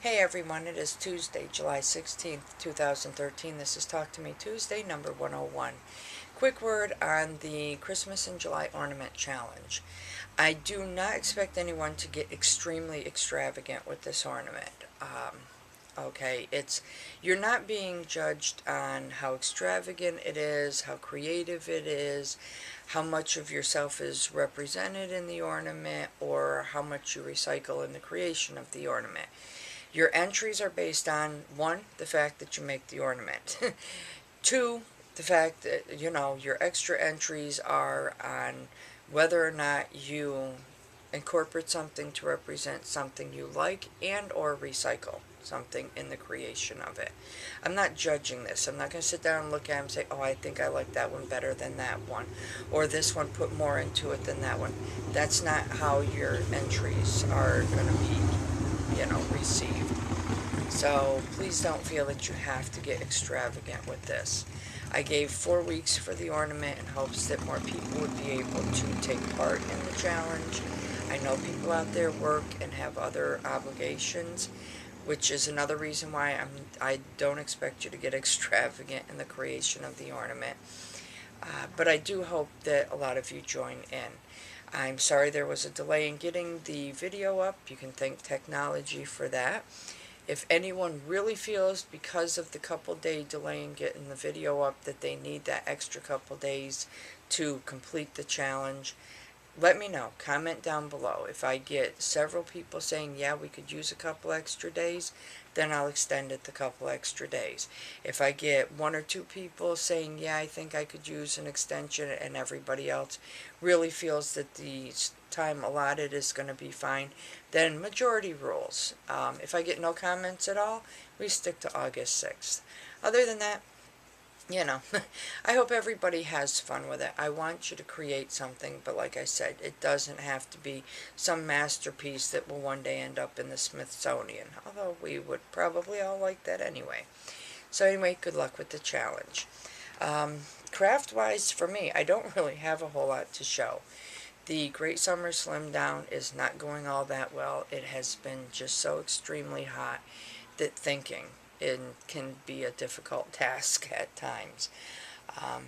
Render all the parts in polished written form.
Hey everyone, it is Tuesday, July 16th, 2013. This is Talk to Me Tuesday, number 101. Quick word on the Christmas in July Ornament Challenge. I do not expect anyone to get extremely extravagant with this ornament. Okay, you're not being judged on how extravagant it is, how creative it is, how much of yourself is represented in the ornament, or how much you recycle in the creation of the ornament. Your entries are based on, one, the fact that you make the ornament. Two, the fact that, your extra entries are on whether or not you incorporate something to represent something you like and or recycle something in the creation of it. I'm not judging this. I'm not going to sit down and look at it and say, oh, I think I like that one better than that one, or this one put more into it than that one. That's not how your entries are going to be, received. So please don't feel that you have to get extravagant with this. I gave 4 weeks for the ornament in hopes that more people would be able to take part in the challenge. I know people out there work and have other obligations, which is another reason why I don't expect you to get extravagant in the creation of the ornament. But I do hope that a lot of you join in. I'm sorry there was a delay in getting the video up. You can thank technology for that. If anyone really feels because of the couple day delay in getting the video up that they need that extra couple days to complete the challenge, let me know. Comment down below. If I get several people saying, yeah, we could use a couple extra days, then I'll extend it the couple extra days. If I get one or two people saying, yeah, I think I could use an extension, and everybody else really feels that the time allotted is going to be fine, then majority rules. If I get no comments at all, we stick to August 6th. Other than that, I hope everybody has fun with it. I want you to create something, but like I said, it doesn't have to be some masterpiece that will one day end up in the Smithsonian, although we would probably all like that anyway. So anyway, good luck with the challenge. Craft-wise, for me, I don't really have a whole lot to show. The Great Summer Slim Down is not going all that well. It has been just so extremely hot that thinking can be a difficult task at times. Um,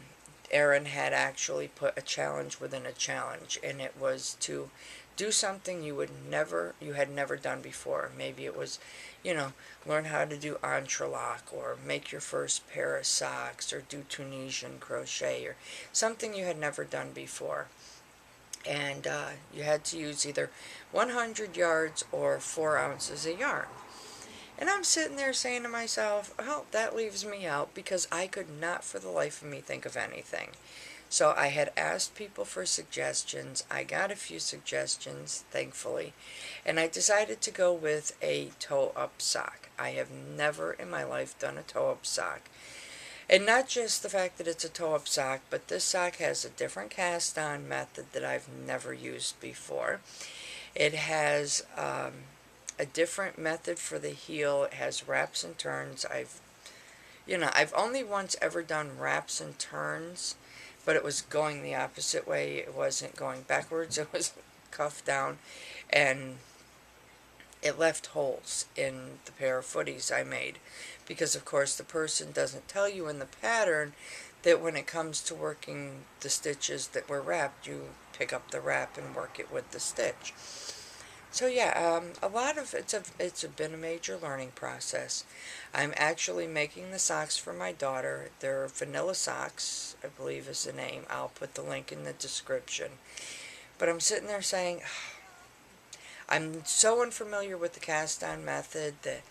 Aaron had actually put a challenge within a challenge, and it was to do something you had never done before. Maybe it was, learn how to do entrelac, or make your first pair of socks, or do Tunisian crochet, or something you had never done before. And you had to use either 100 yards or 4 ounces of yarn. And I'm sitting there saying to myself, oh, that leaves me out, because I could not for the life of me think of anything. So I had asked people for suggestions. I got a few suggestions, thankfully, and I decided to go with a toe-up sock. I have never in my life done a toe-up sock. And not just the fact that it's a toe-up sock, but this sock has a different cast-on method that I've never used before. It has a different method for the heel. It has wraps and turns. I've only once ever done wraps and turns, but it was going the opposite way. It wasn't going backwards. It was cuffed down, and it left holes in the pair of footies I made, because of course the person doesn't tell you in the pattern that when it comes to working the stitches that were wrapped, you pick up the wrap and work it with the stitch. So yeah, a lot of it's been a major learning process. I'm actually making the socks for my daughter. They're vanilla socks, I believe is the name. I'll put the link in the description. But I'm sitting there saying, I'm so unfamiliar with the cast-on method that,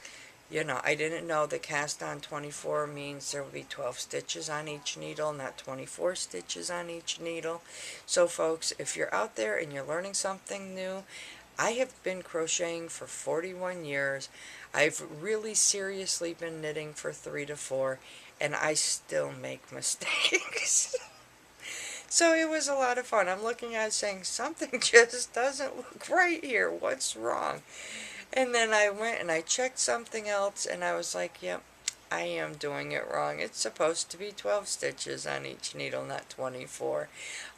I didn't know that cast-on 24 means there will be 12 stitches on each needle, not 24 stitches on each needle. So folks, if you're out there and you're learning something new, I have been crocheting for 41 years. I've really seriously been knitting for 3 to 4, and I still make mistakes. So it was a lot of fun. I'm looking at it saying, something just doesn't look right here. What's wrong? And then I went and I checked something else, and I was like, yep, I am doing it wrong. It's supposed to be 12 stitches on each needle, not 24.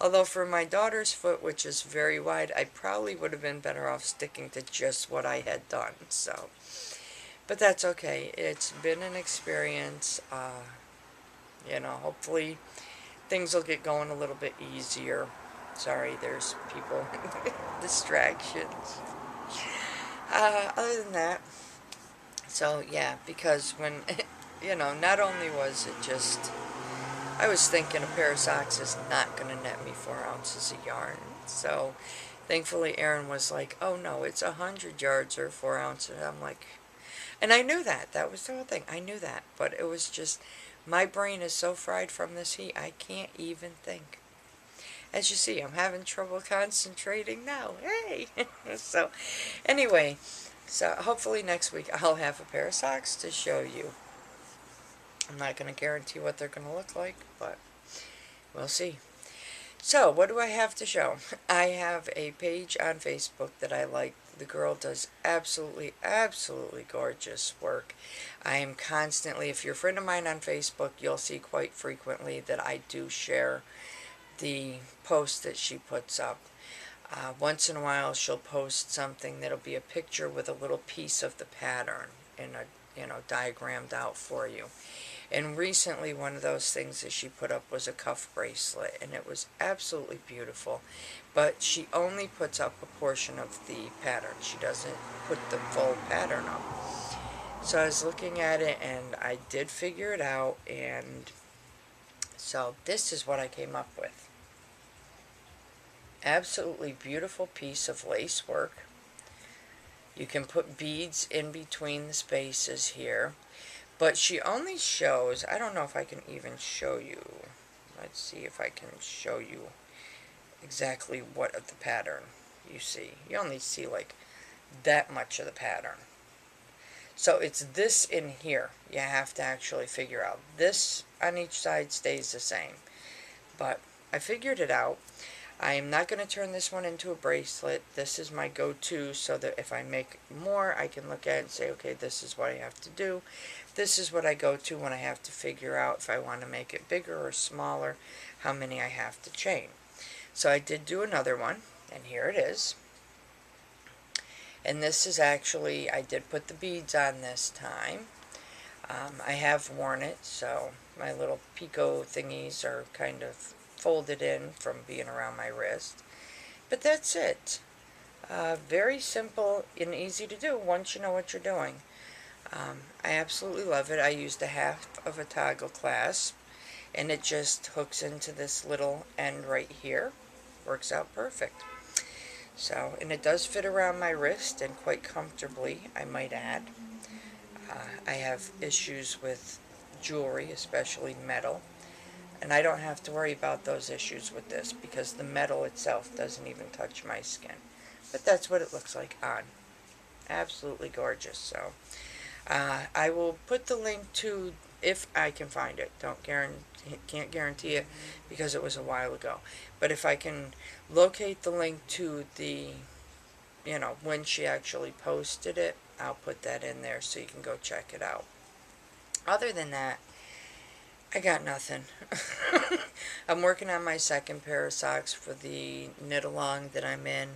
Although for my daughter's foot, which is very wide, I probably would have been better off sticking to just what I had done. So, But that's okay. It's been an experience. Hopefully things will get going a little bit easier. Sorry, there's people, distractions. Other than that, so yeah, because when, not only was it just, I was thinking a pair of socks is not going to net me 4 ounces of yarn. So thankfully Aaron was like, oh no, it's 100 yards or 4 ounces. I'm like, and I knew that. That was the whole thing. I knew that. But it was just, my brain is so fried from this heat, I can't even think. As you see, I'm having trouble concentrating now. Hey! So, anyway, so hopefully next week I'll have a pair of socks to show you. I'm not going to guarantee what they're going to look like, but we'll see. So, what do I have to show? I have a page on Facebook that I like. The girl does absolutely, absolutely gorgeous work. I am constantly, if you're a friend of mine on Facebook, you'll see quite frequently that I do share the post that she puts up. Once in a while, she'll post something that'll be a picture with a little piece of the pattern in a, diagrammed out for you. And recently, one of those things that she put up was a cuff bracelet, and it was absolutely beautiful. But she only puts up a portion of the pattern. She doesn't put the full pattern up. So I was looking at it, and I did figure it out, and so this is what I came up with. Absolutely beautiful piece of lace work. You can put beads in between the spaces here. But she only shows, I don't know if I can even show you. Let's see if I can show you exactly what of the pattern you see. You only see like that much of the pattern. So it's this in here you have to actually figure out. This on each side stays the same. But I figured it out. I am not going to turn this one into a bracelet. This is my go-to so that if I make more, I can look at it and say, okay, this is what I have to do. This is what I go to when I have to figure out if I want to make it bigger or smaller, how many I have to chain. So I did do another one, and here it is. And this is actually, I did put the beads on this time. I have worn it, so my little picot thingies are kind of folded in from being around my wrist. But that's it. Very simple and easy to do once you know what you're doing. I absolutely love it. I used a half of a toggle clasp, and it just hooks into this little end right here. Works out perfect. So, and it does fit around my wrist and quite comfortably, I might add. I have issues with jewelry, especially metal, and I don't have to worry about those issues with this because the metal itself doesn't even touch my skin. But that's what it looks like on. Absolutely gorgeous. So I will put the link to, if I can find it. Can't guarantee it because it was a while ago. But if I can locate the link to the, when she actually posted it, I'll put that in there so you can go check it out. Other than that, I got nothing. I'm working on my second pair of socks for the knit-along that I'm in.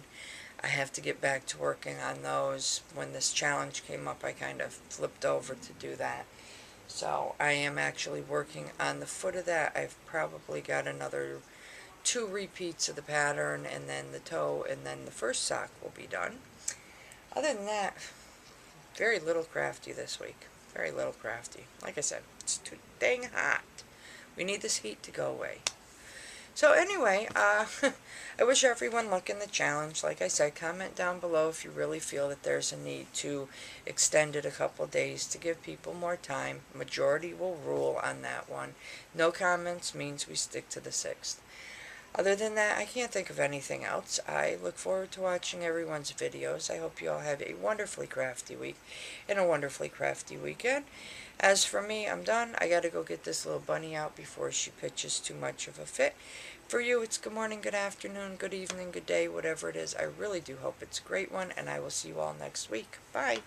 I have to get back to working on those. When this challenge came up, I kind of flipped over to do that. So I am actually working on the foot of that. I've probably got another 2 repeats of the pattern, and then the toe, and then the first sock will be done. Other than that, very little crafty this week. Very little crafty. Like I said, it's too dang hot. We need this heat to go away. So anyway, I wish everyone luck in the challenge. Like I said, comment down below if you really feel that there's a need to extend it a couple days to give people more time. Majority will rule on that one. No comments means we stick to the 6th. Other than that, I can't think of anything else. I look forward to watching everyone's videos. I hope you all have a wonderfully crafty week and a wonderfully crafty weekend. As for me, I'm done. I gotta go get this little bunny out before she pitches too much of a fit. For you, it's good morning, good afternoon, good evening, good day, whatever it is. I really do hope it's a great one, and I will see you all next week. Bye.